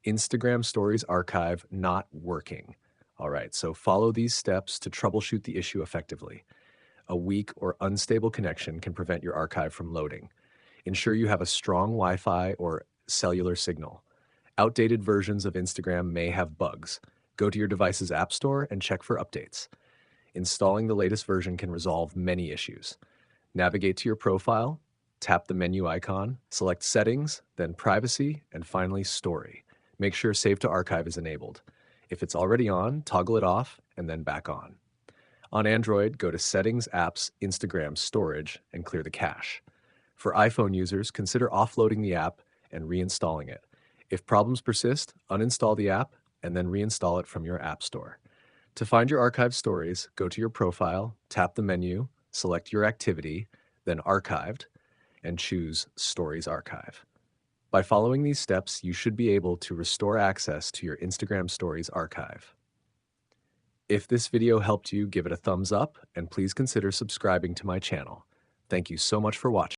Instagram Stories archive not working. All right, so follow these steps to troubleshoot the issue effectively. A weak or unstable connection can prevent your archive from loading. Ensure you have a strong Wi Fi or cellular signal. Outdated versions of Instagram may have bugs. Go to your device's App Store and check for updates. Installing the latest version can resolve many issues. Navigate to your profile, tap the menu icon, select Settings, then Privacy, and finally Story. Make sure Save to Archive is enabled. If it's already on, toggle it off and then back on. On Android, go to Settings, Apps, Instagram, Storage, and clear the cache. For iPhone users, consider offloading the app and reinstalling it. If problems persist, uninstall the app and then reinstall it from your App Store. To find your archived stories, go to your profile, tap the menu, select your activity, then Archived, and choose Stories Archive. By following these steps, you should be able to restore access to your Instagram Stories archive. If this video helped you, give it a thumbs up, and please consider subscribing to my channel. Thank you so much for watching.